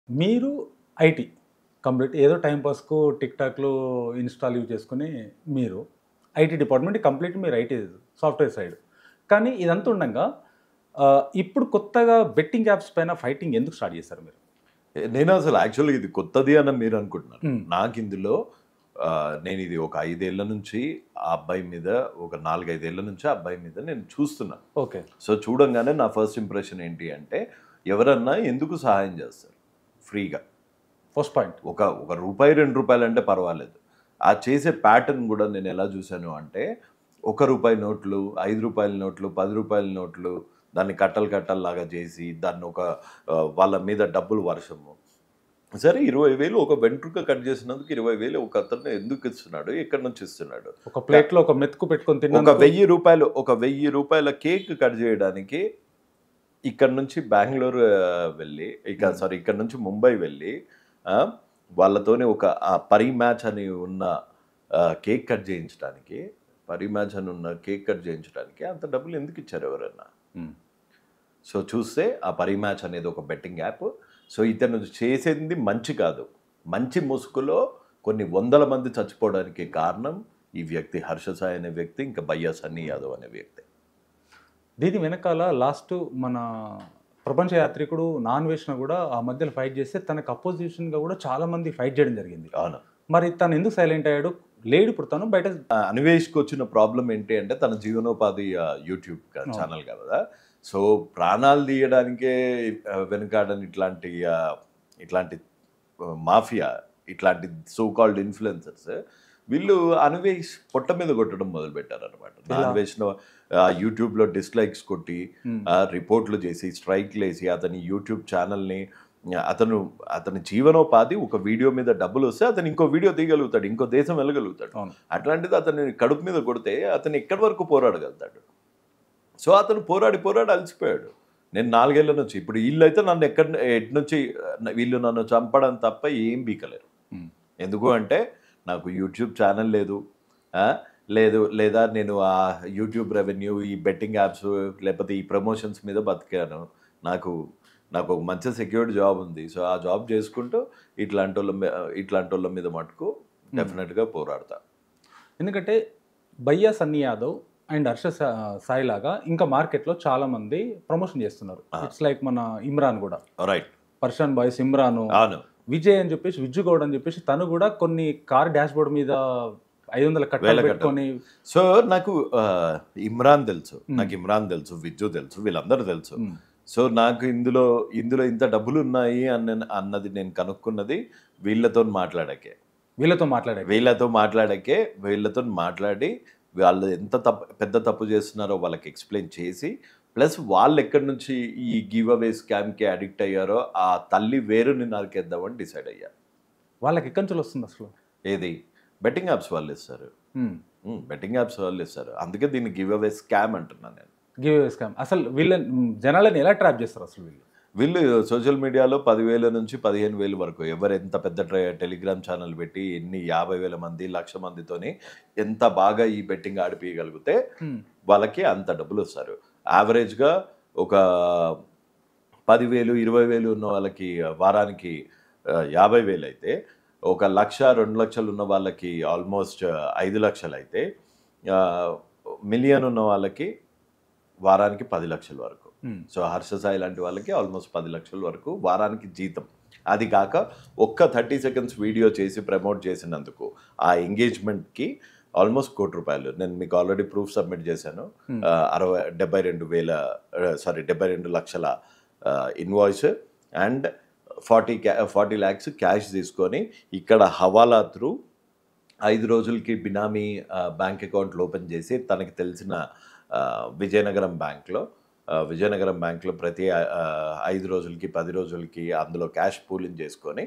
మీరు IT complete ఏదో time పాస్‌కు టిక్‌టాక్‌లు, ఇన్‌స్టాలు use చేసుకొని మీరు ఐటీ డిపార్ట్‌మెంట్ కంప్లీట్ మీరు ఐటీ సాఫ్ట్‌వేర్ సైడ్. కానీ ఇదంతా ఉండంగా ఇప్పుడు కొత్తగా బెట్టింగ్ యాప్స్ పైన ఫైటింగ్ ఎందుకు స్టార్ట్ చేశారు మీరు? నేను అసలు యాక్చువల్‌గా ఇది కొత్తది అని మీరు అనుకుంటున్నారు. హ్మ్. నాకిందులో నేను ఇది ఒక 5 ఏళ్ల నుంచి ఆ అబ్బాయి మీద ఒక 4, 5 ఏళ్ల నుంచి ఆ అబ్బాయి మీద నేను చూస్తున్నాను. ఓకే. సో చూడంగానే నా ఫస్ట్ ఇంప్రెషన్ ఏంటి అంటే ఎవరన్నా ఎందుకు సహాయం చేస్తారు ఫ్రీగా? First point. ఒక రూపాయి, ₹2 అంటే పర్వాలేదు. ఆ చేసే ప్యాటర్న్ గూడా నేను ఎలా చూసాను అంటే రూపాయి నోట్లు, రూ. 5 నోట్లు, రూ. 10 నోట్లు దాన్ని కట్టలు కట్టల్లాగా చేసి దాన్ని వాళ్ళ మీద డబ్బులు వర్షము. సరే 20,000 ఒక వెంట్రుక కట్ చేసినందుకు 20,000 ఒక అతను ఎందుకు ఇస్తున్నాడు? ఎక్కడి నుంచి ఇస్తున్నాడు? ఒక ప్లేట్‌లో ఒక మెతుకు పెట్టుకొని ఒక తిన్నందుకు ₹1000 కేక్ కట్ చేయడానికి ఇక్కడ నుంచి బెంగుళూరు వెళ్ళి సారీ ఇక్కడ నుంచి ముంబై వెళ్ళి ఆహ్, వాళ్ళతోని ఆ పరి మ్యాచ్ అని ఉన్న కేక్ కట్ చేయించడానికి అంత డబ్బులు ఎందుకు ఇచ్చారు ఎవరన్నా? హ్మ్. సో చూస్తే ఆ పరి మ్యాచ్ అనేది ఒక బెట్టింగ్ యాప్. సో ఇతను చేసేది మంచి కాదు. మంచి ముసుగులో కొన్ని వందల మంది చచ్చిపోవడానికి కారణం ఈ వ్యక్తి హర్ష సాయి అనే వ్యక్తి, ఇంకా బయ్యా సన్నీ యాదవ్ అనే వ్యక్తి. దీని వెనకాల మన ప్రపంచ యాత్రికుడు నాన్వేష్‌న కూడా ఆ మధ్యలో ఫైట్ చేస్తే తనకు అపోజిషన్‌గా కూడా చాలా మంది ఫైట్ చేయడం జరిగింది. అవును. మరి తను ఎందుకు సైలెంట్ అయ్యాడు? లేడు ఇప్పుడు తను బయట. అన్వేష్‌కి వచ్చిన ప్రాబ్లమ్ ఏంటి అంటే తన జీవనోపాధి యూట్యూబ్ ఛానల్ కదా! సో ప్రాణాలు తీయడానికే వెనుకాడని ఇట్లాంటి మాఫియా, ఇట్లాంటి సో కాల్డ్ ఇన్‌ఫ్లుయెన్సర్స్ వీళ్ళు అన్వేష్ పొట్ట మీద కొట్టడం మొదలుపెట్టారనమాట. ఎలా? అన్వేష్‌ను యూట్యూబ్‌లో డిస్‌లైక్స్ కొట్టి, హ్మ్. రిపోర్ట్‌లు చేసి, స్ట్రైక్‌లేసి అతని యూట్యూబ్ ఛానల్‌ని అతని జీవనోపాధి ఒక వీడియో మీద డబ్బులొస్తే అతను ఇంకో వీడియో తీయగలుగుతాడు. ఇంకో దేశం వెళ్ళగలుగుతాడు. అవును. అట్లాంటిది అతన్ని కడుపు మీద కొడితే అతను ఎక్కడి వరకు పోరాడగలుగుతాడు? సో అతను పోరాడి అలసిపోయాడు. నేను 4 ఏళ్ల నుంచి ఇప్పుడు ఈళ్ళైతే నన్ను ఎటునుంచి వీళ్ళు నన్ను చంపడం తప్ప ఏం పీకలేరు. హ్మ్. ఎందుకు అంటే నాకు యూట్యూబ్ ఛానల్ లేదు. లేదా నేను ఆ యూట్యూబ్ రెవెన్యూ, ఈ బెట్టింగ్ యాప్స్ లేకపోతే ఈ ప్రమోషన్స్ మీద బతికాను. నాకు నాకు ఒక మంచి సెక్యూర్డ్ జాబ్ ఉంది. సో ఆ జాబ్ చేసుకుంటూ ఇట్లాంటోళ్ళ మీద మటుకు డెఫినెట్‌గా పోరాడతా. ఎందుకంటే బయ్యా సన్నీ యాదవ్ అండ్ సాయి లాగా ఇంకా మార్కెట్‌లో చాలా మంది ప్రమోషన్ చేస్తున్నారు. ఇట్స్ లైక్ మన ఇమ్రాన్ గూడా. రైట్. పర్షాన్ బాయ్స్ ఇమ్రాను, అవును. విజయ్ అని చెప్పేసి విజ్జు గౌడ్ అని చెప్పేసి తను కూడా కొన్ని కార్ డాష్‌బోర్డ్ మీద 500 కట్టలు వేల కట్టలు. పెట్టుకొని. సో నాకు ఇమ్రాన్ తెలుసు. నాకు ఇమ్రాన్ తెలుసు, విజ్జు తెలుసు, వీళ్ళందరూ తెలుసు. హ్మ్. సో నాకు ఇందులో ఇంత డబ్బులున్నాయి అన్నది నేను కనుక్కున్నది వీళ్ళతోని మాట్లాడాకే. వీళ్ళతో మాట్లాడాక. వీళ్ళతోని మాట్లాడి వాళ్ళు ఎంత పెద్ద తప్పు చేస్తున్నారో వాళ్ళకి ఎక్స్‌ప్లెయిన్ చేసి, ప్లస్ వాళ్ళెక్కడి నుంచి ఈ గివ్ అవే స్కామ్‌కి అడిక్ట్ అయ్యారో ఆ తల్లి వేరుని నరికేద్దామని డిసైడ్ అయ్యా. వాళ్ళకి ఎక్కడి నుంచి వస్తుంది అసలు? ఏది? బెట్టింగ్ యాప్స్ వాళ్ళిస్తారు. హ్మ్. బెట్టింగ్ యాప్స్ వాళ్ళిస్తారు. అందుకే దీన్ని గివ్ అవే స్కామ్ అంటున్నాను నేను. Giveaway scam. అసలు జనాలని ఎలా ట్రాప్ చేస్తారు అసలు వీళ్ళు? వీళ్ళు సోషల్ మీడియాలో 10,000 నుంచి 15,000 వరకు ఎవరు ఎంత పెద్ద టెలిగ్రామ్ ఛానల్ పెట్టి 50,000 మంది, 1,00,000 మందితోని ఎంత బాగా ఈ బెట్టింగ్ ఆడిపియగలిగితే హ్మ్. వాళ్ళకి అంత డబ్బులొస్తారు. యావరేజ్‌గా ఒక 10,000, 20,000 ఉన్న వాళ్ళకి వారానికి 50,000 అయితే, ఒక 1,00,000, 2,00,000 ఉన్న వాళ్ళకి ఆల్మోస్ట్ 5,00,000 అయితే, మిలియన్ ఉన్న వాళ్ళకి వారానికి 10,00,000 వరకు. హ్మ్. సో హర్ష సాయి లాంటి వాళ్ళకి ఆల్మోస్ట్ 10,00,000 వరకు వారానికి జీతం. అది కాక ఒక్క 30 సెకండ్స్ వీడియో చేసి ప్రమోట్ చేసినందుకు ఆ ఎంగేజ్‌మెంట్‌కి ఆల్మోస్ట్ ₹1,00,00,000. నేను మీకు ఆల్రెడీ ప్రూఫ్ సబ్మిట్ చేశాను. 72 లక్షల ఇన్వాయిస్ అండ్ 40 లాక్స్ క్యాష్ తీసుకొని ఇక్కడ హవాలా త్రూ 5 రోజులకి బినామీ బ్యాంక్ అకౌంట్లు ఓపెన్ చేసి తనకి తెలిసిన విజయనగరం బ్యాంక్‌లో ప్రతి 5 రోజులకి, 10 రోజులకి అందులో క్యాష్ పూలింగ్ చేసుకొని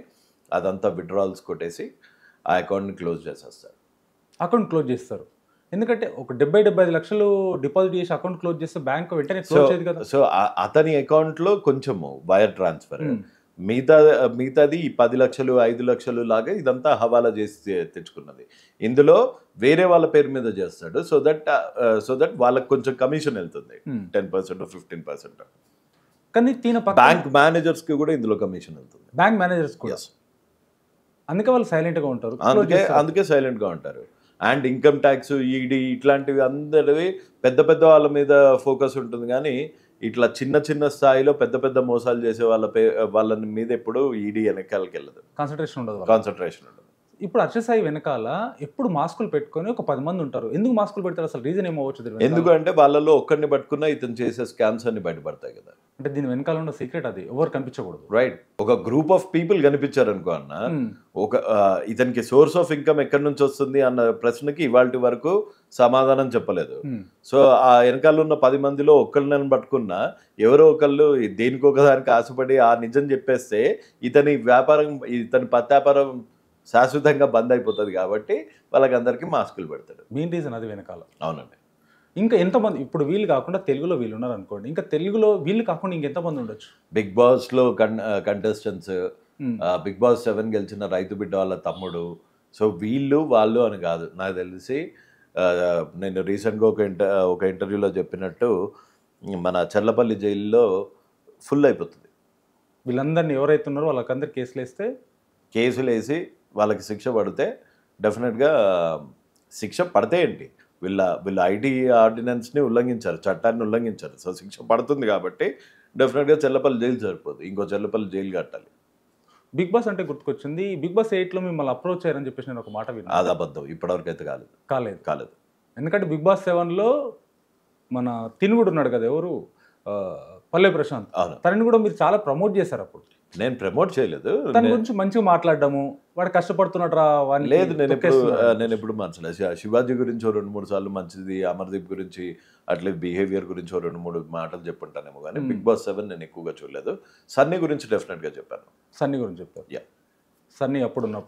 అదంతా విత్‌డ్రాయల్స్ కొట్టేసి ఆ అకౌంట్‌ని క్లోజ్ చేసేస్తారు. అకౌంట్ క్లోజ్ చేస్తారు. ఎందుకంటే ఒక 75 లక్షలు డిపాజిట్ చేసి అకౌంట్ క్లోజ్ చేస్తే బ్యాంక్ వెంటనే క్లోజ్ చేయదు కదా! సో అతని అకౌంట్‌లో కొంచెము వైర్ ట్రాన్స్‌ఫర్. హ్మ్. మిగతాది ఈ 10,00,000, 5,00,000 లాగా ఇదంతా హవాలా చేసి తెచ్చుకున్నది. ఇందులో వేరే వాళ్ళ పేరు మీద చేస్తాడు. సో దట్ వాళ్ళకి కొంచెం కమిషన్ ఎళ్తుంది. హ్మ్. 10% 15%. కానీ తిన బ్యాంక్ మేనేజర్స్కి కూడా ఇందులో కమిషన్ వెళ్తుంది. బ్యాంక్ మేనేజర్స్ కూడా. ఎస్, అందుకే వాళ్ళు సైలెంట్గా ఉంటారు. అందుకే సైలెంట్గా ఉంటారు. అండ్ ఇన్కమ్ ట్యాక్స్, ఈడీ ఇట్లాంటివి అందరివి పెద్ద పెద్ద వాళ్ళ మీద ఫోకస్ ఉంటుంది, కానీ ఇట్లా చిన్న చిన్న స్థాయిలో పెద్ద పెద్ద మోసాలు చేసే వాళ్ళ మీద ఎప్పుడు ఈడీ వెనకాలకి వెళ్ళదు, కాన్సన్ట్రేషన్ ఉండదు. కాన్సన్ట్రేషన్ ఉండదు. ఇప్పుడు అక్షయ్ సాయి వెనకాల ఎప్పుడు మాస్కులు పెట్టుకొని ఒక 10 మంది ఉంటారు. ఎందుకు మాస్కులు పెడతారు? అసలు రీజన్ ఏమవచ్చు? ఎందుకంటే వాళ్ళలో ఒక్కరిని పట్టుకున్నా ఇతను చేసే స్కామ్స్ అన్ని బయటపడతాయి కదా. అంటే దీని వెనకాల ఉన్న సీక్రెట్ అది ఎవరు కనిపించకూడదు. రైట్. ఒక గ్రూప్ ఆఫ్ పీపుల్ కనిపించారు అనుకో అన్న, ఒక ఇతనికి సోర్స్ ఆఫ్ ఇన్కమ్ ఎక్కడి నుంచి వస్తుంది అన్న ప్రశ్నకి ఇవాళ వరకు సమాధానం చెప్పలేదు. సో ఆ వెనకాల ఉన్న 10 మందిలో ఒక్కరిని పట్టుకున్నా ఎవరో ఒకళ్ళు దేనికొకదానికి ఆశపడి ఆ నిజం చెప్పేస్తే ఇతని వ్యాపారం శాశ్వతంగా బంద్ అయిపోతుంది. కాబట్టి వాళ్ళకందరికీ మాస్కులు పెడతాడు. మెయిన్ రీజన్ అది వెనకాల. అవునండి. ఇంకా ఎంతమంది ఇప్పుడు వీళ్ళు కాకుండా తెలుగులో వీళ్ళు ఉన్నారు అనుకోండి, ఇంకా తెలుగులో వీళ్ళు కాకుండా ఇంకెంతమంది ఉండొచ్చు? బిగ్ బాస్లో కంటెస్టెంట్స్, బిగ్ బాస్ 7 గెలిచిన రైతు బిడ్డ వాళ్ళ తమ్ముడు. సో వాళ్ళు అని కాదు, నాకు తెలిసి నేను రీసెంట్గా ఒక ఇంటర్వ్యూలో చెప్పినట్టు మన చర్లపల్లి జైల్లో ఫుల్ అయిపోతుంది. వీళ్ళందరినీ ఎవరైతే ఉన్నారో వాళ్ళకందరు కేసులు వేసి వాళ్ళకి శిక్ష పడితే డెఫినెట్గా శిక్ష పడితే ఏంటి, వీళ్ళ ఐటీ ఆర్డినెన్స్ని ఉల్లంఘించారు, చట్టాన్ని ఉల్లంఘించారు. సో శిక్ష పడుతుంది కాబట్టి డెఫినెట్గా చెల్లపల్లి జైలు సరిపోదు, ఇంకో చెల్లపల్లి జైలు కట్టాలి. బిగ్ బాస్ అంటే గుర్తుకొచ్చింది, బిగ్ బాస్ 8లో మిమ్మల్ని అప్రోచ్ అయ్యారని చెప్పేసి నేను ఒక మాట విన్నాను. అది అబద్ధం, ఇప్పటివరకు అయితే కాలేదు. ఎందుకంటే బిగ్ బాస్ 7లో మన తినుగుడు ఉన్నాడు కదా, ఎవరు పల్లె ప్రశాంత్, తనని కూడా మీరు చాలా ప్రమోట్ చేశారు. అప్పుడు నేను ప్రమోట్ చేయలేదు, తన గురించి మంచిగా మాట్లాడడము, వాడు కష్టపడుతున్నాడు రా లేదు. నేను ఎప్పుడు మంచి శివాజీ గురించి 2-3 సార్లు మంచిది, అమర్దీప్ గురించి అట్లే బిహేవియర్ గురించి 2-3 మాటలు చెప్పుంటానేమో, కానీ బిగ్ బాస్ 7 నేను ఎక్కువగా చూడలేదు. సన్నీ గురించి డెఫినెట్గా చెప్పాను. సన్నీ గురించి చెప్పారు.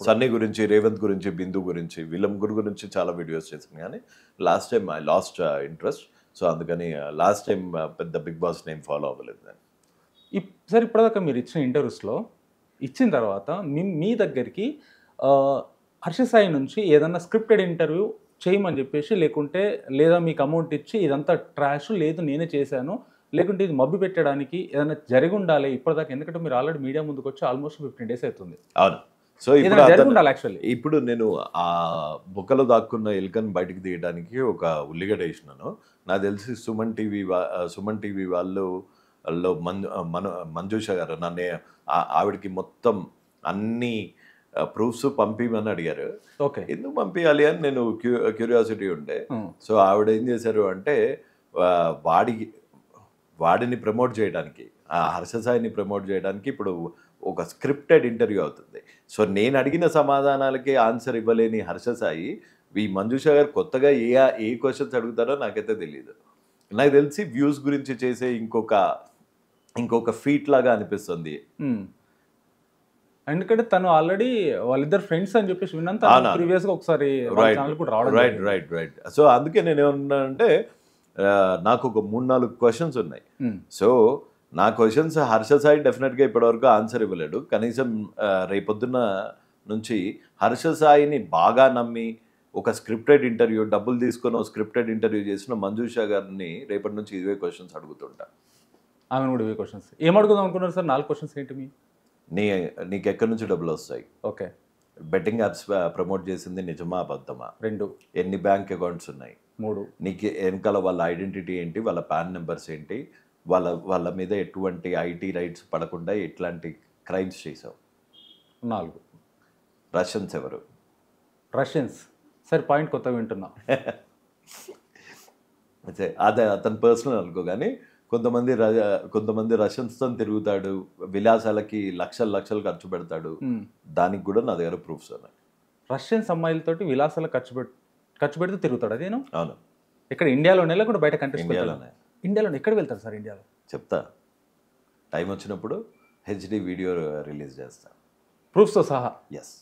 సన్నీ గురించి, రేవంత్ గురించి, బిందు గురించి, వీళ్ళ ముగ్గురు గురించి చాలా వీడియోస్ చేశాను, కానీ last time I lost interest. So అందుకని లాస్ట్ టైం పెద్ద బిగ్ బాస్ నేమ్ ఫాలో అవ్వలేదు నేను. సరే, ఇప్పటిదాకా మీరు ఇచ్చిన ఇంటర్వ్యూస్లో ఇచ్చిన తర్వాత మీ దగ్గరికి హర్ష సాయి నుంచి ఏదన్నా స్క్రిప్టెడ్ ఇంటర్వ్యూ చేయమని చెప్పేసి, లేదా మీకు అమౌంట్ ఇచ్చి ఇదంతా ట్రాష్, లేదు నేనే చేశాను, లేకుంటే ఇది మబ్బి పెట్టడానికి ఏదైనా జరిగి ఉండాలి ఇప్పటిదాకా? ఎందుకంటే మీరు ఆల్రెడీ మీడియా ముందుకు వచ్చి ఆల్మోస్ట్ 15 days అవుతుంది. అవును. సో ఇప్పుడు నేను ఆ బుక్కలో దాక్కున్న ఎలుకను బయటకు తీయడానికి ఒక ఉల్లిగడ్డ వేసినాను. నాకు తెలిసి సుమన్ టీవీ వాళ్ళు మంజుష గారు నన్ను ఆవిడకి మొత్తం అన్ని ప్రూఫ్స్ పంపిమని అడిగారు. ఓకే, ఎందుకు పంపించాలి అని నేను క్యూరియాసిటీ ఉండే. సో ఆవిడ ఏం చేశారు అంటే వాడిని ప్రమోట్ చేయడానికి, ఆ హర్ష సాయిని ప్రమోట్ చేయడానికి ఇప్పుడు ఒక స్క్రిప్టెడ్ ఇంటర్వ్యూ అవుతుంది. సో నేను అడిగిన సమాధానాలకి ఆన్సర్ ఇవ్వలేని హర్ష సాయి ఈ మంజుష గారు కొత్తగా ఏ క్వశ్చన్స్ అడుగుతారో నాకైతే తెలియదు. నాకు తెలిసి వ్యూస్ గురించి చేసే ఇంకొక ఫీట్ లాగా అనిపిస్తుంది. ఎందుకంటే తను ఆల్రెడీ వాళ్ళిద్దరు ఫ్రెండ్స్ అని చెప్పేసి విన్నంత ప్రీవియస్గా ఒకసారి రైట్. సో అందుకే నేను ఏమన్నానంటే నాకు ఒక 3-4 క్వశ్చన్స్ ఉన్నాయి. సో నా క్వశ్చన్స్ హర్ష సాయి డెఫినెట్గా ఇప్పటివరకు ఆన్సర్ ఇవ్వలేడు. కనీసం రేపొద్దున నుంచి హర్ష సాయిని బాగా నమ్మి ఒక స్క్రిప్టెడ్ ఇంటర్వ్యూ, డబ్బులు తీసుకొని ఒక స్క్రిప్టెడ్ ఇంటర్వ్యూ చేసిన మంజుష గారిని రేపటి నుంచి ఇవే క్వశ్చన్స్ అడుగుతుంటా. ఆమె కూడా ఇవే క్వశ్చన్స్. ఏం అడుగుదాం అనుకున్నారు సార్? 4 క్వశ్చన్స్ ఏంటి? నీకు ఎక్కడి నుంచి డబ్బులు వస్తాయి? ఓకే. బెట్టింగ్ యాప్స్ ప్రమోట్ చేసింది నిజమా అబద్ధమా? 2. ఎన్ని బ్యాంక్ అకౌంట్స్ ఉన్నాయి? 3. నీకు వెనకాల వాళ్ళ ఐడెంటిటీ ఏంటి, వాళ్ళ పాన్ నెంబర్స్ ఏంటి, వాళ్ళ మీద ఎటువంటి ఐటీ రైట్స్ పడకుండా ఎట్లాంటి క్రైమ్స్ చేసావు? 4. రష్యన్స్ ఎవరు? రష్యన్స్ సరే, పాయింట్ కొత్తగా వింటున్నా. అదే అతను పర్సనల్ అనుకో, కానీ కొంతమంది రష్యన్స్తో తిరుగుతాడు, విలాసాలకి లక్షలు ఖర్చు పెడతాడు. దానికి కూడా నా దగ్గర ప్రూఫ్స్ ఉన్నాయి. రష్యన్స్ అమ్మాయిలతోటి విలాసాలు ఖర్చు పెడుతూ తిరుగుతాడు. అదేను? అవును. ఇక్కడ ఇండియాలోనే లేకుండా బయట కంట్రీస్? ఇండియాలో ఎక్కడ వెళ్తారు సార్? ఇండియాలో చెప్తా, టైం వచ్చినప్పుడు హెచ్డి వీడియో రిలీజ్ చేస్తా, ప్రూఫ్స్తో సహా. ఎస్.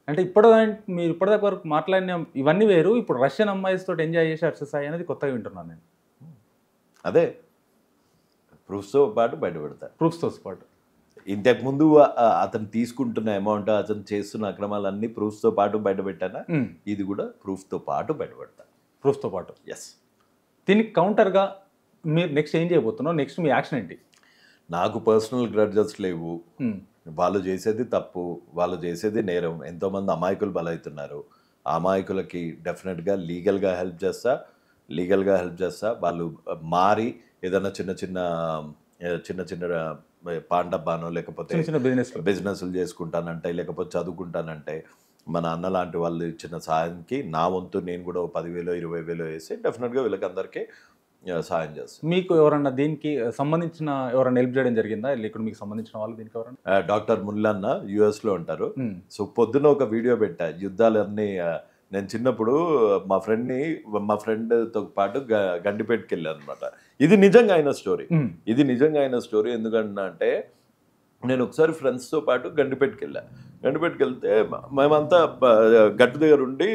అంటే మీరు ఇప్పటిదాకా వరకు మాట్లాడిన ఇవన్నీ వేరు, ఇప్పుడు రష్యన్ అమ్మాయిస్ తోటి ఎంజాయ్ చేసి హర్ష సాయి అనేది కొత్తగా వింటున్నాను నేను. అదే ప్రూఫ్స్తో పాటు బయటపెడతా. ప్రూఫ్స్తో పాటు ఇంతకుముందు అతను తీసుకుంటున్న అమౌంట్, అతను చేస్తున్న అక్రమాలన్నీ ప్రూఫ్స్తో పాటు బయటపెట్టానా, ఇది కూడా ప్రూఫ్తో పాటు బయటపెడతా. ప్రూఫ్స్తో పాటు. ఎస్. దీనికి కౌంటర్గా మీరు నెక్స్ట్ ఏం చేయబోతున్నావు? నెక్స్ట్ మీ యాక్షన్ ఏంటి? నాకు పర్సనల్ గ్రడ్జెస్ లేవు. ఉమ్, వాళ్ళు చేసేది తప్పు, వాళ్ళు చేసేది నేరం. ఎంతోమంది అమాయకులు బలవుతున్నారు. ఆ అమాయకులకి డెఫినెట్గా లీగల్గా హెల్ప్ చేస్తా. వాళ్ళు మారి ఏదైనా చిన్న చిన్న పాన్ డబ్బానో లేకపోతే చిన్న చిన్న బిజినెస్ బిజినెస్లు చేసుకుంటానంటే, లేకపోతే చదువుకుంటానంటే, మన అన్న లాంటి వాళ్ళు ఇచ్చిన సాయానికి నా వంతు నేను కూడా 10,000 20,000 వేసి డెఫినెట్గా వీళ్ళకి అందరికీ సాయం చేస్తాను. మీకు ఎవరన్నా దీనికి సంబంధించిన ఎవరైనా హెల్ప్ చేయడం జరిగిందా? ఇక్కడ మీకు సంబంధించిన వాళ్ళు దీనికి ఎవరన్నా? డాక్టర్ ముల్లన్న యుఎస్లో ఉంటారు. ఉమ్, సో పొద్దున ఒక వీడియో పెట్టా, యుద్ధాలన్నీ నేను చిన్నప్పుడు మా ఫ్రెండ్తో పాటు గండిపేటకి వెళ్ళాను అనమాట. ఇది నిజంగా అయిన స్టోరీ. ఉమ్, ఇది నిజంగా అయిన స్టోరీ. ఎందుకంటే నేను ఒకసారి ఫ్రెండ్స్తో పాటు గండిపేటకి వెళ్తే మేమంతా గట్టు దగ్గర ఉండి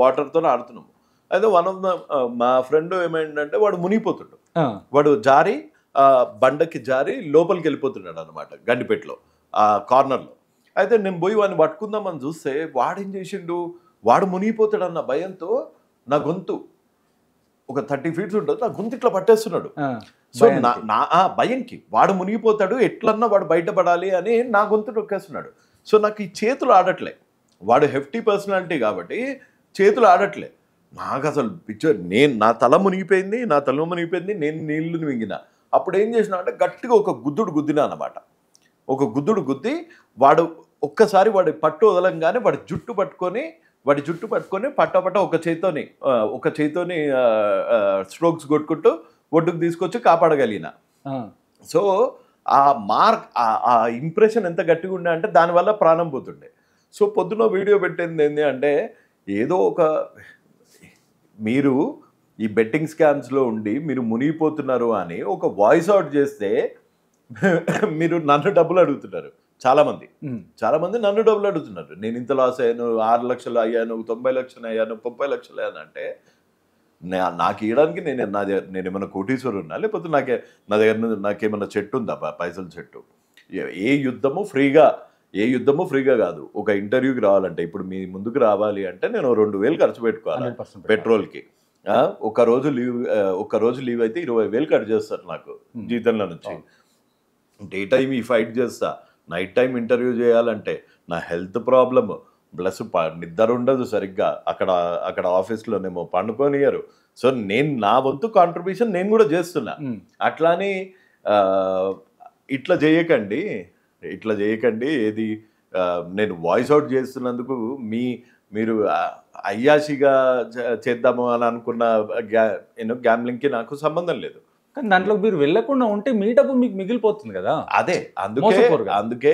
వాటర్తో ఆడుతున్నాము. అయితే మా ఫ్రెండ్ ఏమైందంటే వాడు మునిగిపోతుండు. ఆ, వాడు బండకి జారి లోపలికి వెళ్ళిపోతున్నాడు అనమాట గండిపేటలో ఆ కార్నర్లో. అయితే నేను పోయి వాడిని పట్టుకుందామని చూస్తే వాడేం చేసిండు, వాడు మునిగిపోతాడన్న భయంతో నా గొంతు ఒక 30 feet ఉంటుంది, నా గొంతు ఇట్లా పట్టేస్తున్నాడు. ఆ, సో భయంకి వాడు మునిగిపోతాడు, ఎట్లన్నా వాడు బయటపడాలి అని నా గొంతు నొక్కేస్తున్నాడు. సో నాకు ఈ చేతులు ఆడట్లే, వాడు హెఫ్టీ పర్సనాలిటీ కాబట్టి చేతులు ఆడట్లే. నాకు అసలు నా తల మునిగిపోయింది, నేను నీళ్లు మింగిన. అప్పుడు ఏం చేసిన అంటే గట్టిగా ఒక గుద్దుడు గుద్దినా అనమాట. ఒక గుద్దుడు గుద్ది వాడు ఒక్కసారి వాడి పట్టు వదలంగానే వాడి జుట్టు పట్టుకొని పట్టపట్ట ఒక చేతితోని స్ట్రోక్స్ కొట్టుకుంటూ ఒడ్డుకు తీసుకొచ్చి కాపాడగలిగిన. ఆ, సో ఆ ఆ ఇంప్రెషన్ ఎంత గట్టిగా ఉండే అంటే దానివల్ల ప్రాణం పోతుండే. సో పొద్దున వీడియో పెట్టింది ఏంటి అంటే, ఏదో మీరు ఈ బెట్టింగ్ స్కామ్స్లో ఉండి మీరు మునిగిపోతున్నారు అని ఒక వాయిస్ అవుట్ చేస్తే మీరు నన్ను డబ్బులు అడుగుతున్నారు. చాలామంది నన్ను డబ్బులు అడుగుతున్నారు. నేను ఇంత లాస్ అయ్యాను, 6 లక్షలు అయ్యాను, 90 లక్షలు అయ్యాను, 30 లక్షలు అయ్యాను అంటే నాకు ఇవ్వడానికి నేను ఏమైనా కోటీశ్వరు ఉన్నా, లేకపోతే నా దగ్గర నాకేమన్నా చెట్టు ఉందా, పైసల చెట్టు? ఏ యుద్ధము ఫ్రీగా కాదు. ఒక ఇంటర్వ్యూకి రావాలంటే, ఇప్పుడు మీ ముందుకు రావాలి అంటే నేను 2,000 ఖర్చు పెట్టుకోవాలి పెట్రోల్కి. ఒక్క రోజు లీవ్ అయితే 20,000 కట్ చేస్తారు నాకు జీతంలో నుంచి. డే టైం ఈ ఫైట్ చేస్తా, నైట్ టైం ఇంటర్వ్యూ చేయాలంటే నా హెల్త్ ప్రాబ్లమ్ ప్లస్ నిద్ర ఉండదు సరిగ్గా. అక్కడ ఆఫీస్లోనేమో పండుకోనియరు. సో నా వంతు కాంట్రిబ్యూషన్ నేను కూడా చేస్తున్నా. అట్లానే ఇట్లా చేయకండి. ఏది నేను వాయిస్ అవుట్ చేస్తున్నందుకు మీరు అయ్యాసిగా చేద్దాము అని అనుకున్న గ్యామ్లింగ్కి నాకు సంబంధం లేదు. కానీ దాంట్లో మీరు వెళ్ళకుండా ఉంటే మీ డబ్బు మీకు మిగిలిపోతుంది కదా. అదే అందుకే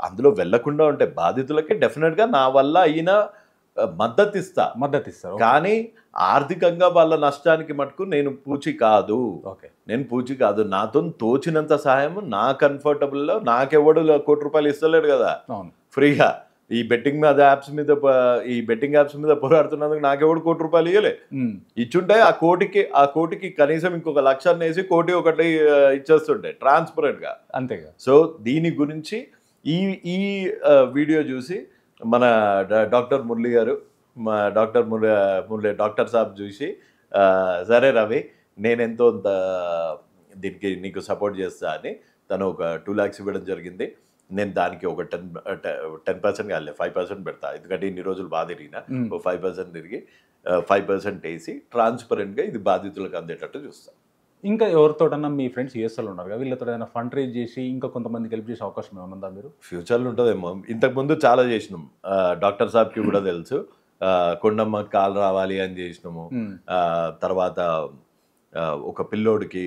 అందులో వెళ్ళకుండా ఉంటే బాధితులకి డెఫినెట్గా నా వల్ల అయిన మద్దతు ఇస్తారు. కానీ ఆర్థికంగా వాళ్ళ నష్టానికి మటుకు నేను పూచి కాదు. నాతో తోచినంత సహాయం నా కంఫర్టబుల్లో నాకెవడు ₹1,00,00,000 ఇస్తలేడు కదా ఫ్రీగా. ఈ బెట్టింగ్ యాప్స్ మీద పోరాడుతున్నందుకు నాకెవడు ₹1,00,00,000 ఇవ్వలే. ఇచ్చుంటే ఆ కోటికి కనీసం ఇంకొక 1,00,000 వేసి ఒకటి ఇచ్చేస్తుంటే ట్రాన్స్పరెంట్గా. అంతేగా. సో దీని గురించి ఈ వీడియో చూసి మన డాక్టర్ మురళి గారు, డాక్టర్ సాబ్ చూసి, సరే రవి నేనెంతో దీనికి నీకు సపోర్ట్ చేస్తా అని తను ఒక 2 lakhs ఇవ్వడం జరిగింది. నేను దానికి ఒక 10% కాలే 5% పెడతా. ఎందుకంటే ఇన్ని రోజులు బాగా తిరిగినా 5% తిరిగి 5% వేసి ట్రాన్స్పరెంట్గా ఇది బాధితులకు అందేటట్టు చూస్తాను. ఇంకా ఎవరితోటన్నా మీ ఫ్రెండ్స్ యూఎస్ఏలో ఉన్నారు కదా, వీళ్ళతో ఏదైనా ఫండ్ రేజ్ చేసి ఇంకా కొంతమందికి హెల్ప్ చేసే అవకాశం ఏమైనా ఉందా? మీరు ఫ్యూచర్లో ఉంటుందేమో. ఇంతకుముందు చాలా చేసినాం. డాక్టర్ సాబ్కి కూడా తెలుసు. కొండమ్మ కాల్ రావాలి అని చేసినాము. తర్వాత ఒక పిల్లోడికి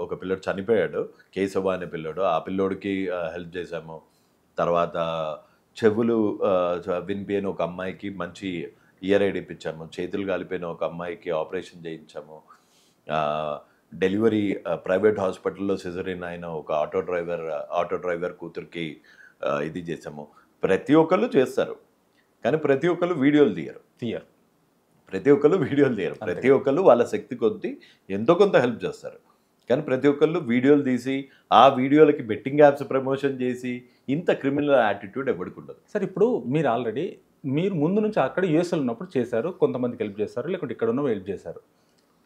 ఒక పిల్లోడు చనిపోయాడు, కేశవ అనే పిల్లోడు. ఆ పిల్లోడికి హెల్ప్ చేసాము. తర్వాత చెవులు వినిపోయిన ఒక అమ్మాయికి మంచి ఇయర్ ఎయిడ్ ఇప్పించాము. చేతులు కాలిపోయిన ఒక అమ్మాయికి ఆపరేషన్ చేయించాము. డెలివరీ ప్రైవేట్ హాస్పిటల్లో సిజరీన్ అయిన ఒక ఆటో డ్రైవర్ కూతురికి ఇది చేసాము. ప్రతి ఒక్కళ్ళు చేస్తారు, కానీ ప్రతి ఒక్కళ్ళు వీడియోలు తీయరు. ప్రతి ఒక్కళ్ళు వాళ్ళ శక్తి కొద్దీ ఎంతో కొంత హెల్ప్ చేస్తారు, కానీ ప్రతి ఒక్కళ్ళు వీడియోలు తీసి ఆ వీడియోలకి బెట్టింగ్ యాప్స్ ప్రమోషన్ చేసి ఇంత క్రిమినల్ యాటిట్యూడ్ ఎవరికి ఉండదు. సార్ ఇప్పుడు మీరు ముందు నుంచి అక్కడ యూఎస్ఏలో ఉన్నప్పుడు చేశారు, కొంతమందికి హెల్ప్ చేశారు, లేకుంటే ఇక్కడ ఉన్నవి హెల్ప్ చేశారు.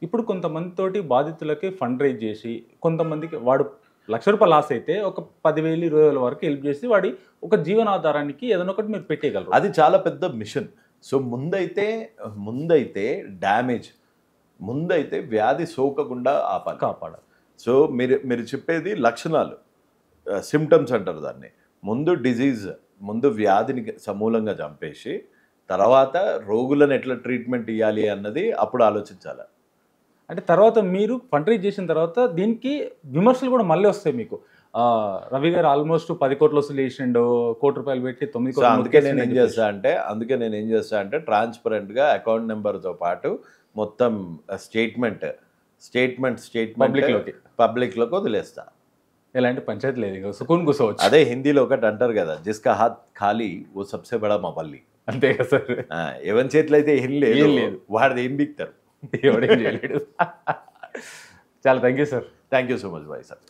ఇప్పుడు కొంతమందితోటి బాధితులకి ఫండ్ రైజ్ చేసి కొంతమందికి వాడు రూ. 1,00,000 లాస్ అయితే ఒక 10,000 20,000 వరకు హెల్ప్ చేసి వాడి ఒక జీవనాధారానికి ఏదైనా ఒకటి మీరు పెట్టేయగలరు. అది చాలా పెద్ద మిషన్. సో ముందైతే డ్యామేజ్, ముందైతే వ్యాధి సోకకుండా ఆపాలి. కాపాడాలి. సో మీరు చెప్పేది లక్షణాలు, సిమ్టమ్స్ అంటారు దాన్ని. ముందు డిజీజ్, ముందు వ్యాధిని సమూలంగా చంపేసి తర్వాత రోగులను ఎట్లా ట్రీట్మెంట్ ఇవ్వాలి అన్నది అప్పుడు ఆలోచించాలి. అంటే తర్వాత మీరు ఫండ్ రైజ్ చేసిన తర్వాత దీనికి విమర్శలు కూడా మళ్ళీ వస్తాయి మీకు. రవి గారు ఆల్మోస్ట్ 10 కోట్లు వసూలు చేసిండు, ₹1,00,00,000 పెట్టి 9 సో కోట్లు అందుకే నేను ఏం చేస్తా అంటే ట్రాన్స్పరెంట్గా అకౌంట్ నెంబర్తో పాటు మొత్తం స్టేట్మెంట్ పబ్లిక్లోకి వదిలేస్తా. ఎలాంటి పంచాయతీ లేదు, ఇక సుకూన్ కూర్చోవచ్చు. అదే హిందీలో ఒకటి అంటారు కదా, జిస్కా హాత్ ఖాళీ ఓ సబ్సే బడా మబల్లి. అంతే కదా సార్. ఎవరి చేతిలో అయితే ఏం లేదు, ఏం లేదు. వాడిది ఏం బిక్తారు, ఎవడేం చేయలేడు. చాలా thank you sir. Thank you so much bye sir.